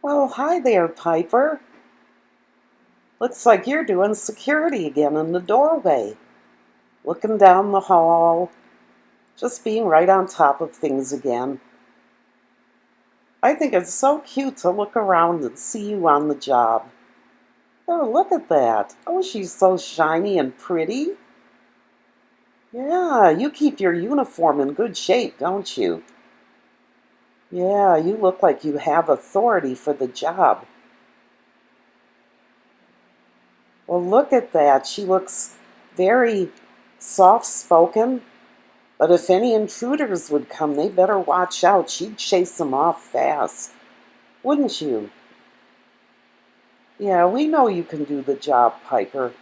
Well, hi there, Piper. Looks like you're doing security again in the doorway. Looking down the hall, just being right on top of things again. I think it's so cute to look around and see you on the job. Oh, look at that. Oh, she's so shiny and pretty. Yeah, you keep your uniform in good shape, don't you? Yeah, you look like you have authority for the job. Well, look at that. She looks very soft spoken. But if any intruders would come, they better watch out. She'd chase them off fast. Wouldn't you? Yeah, we know you can do the job, Piper.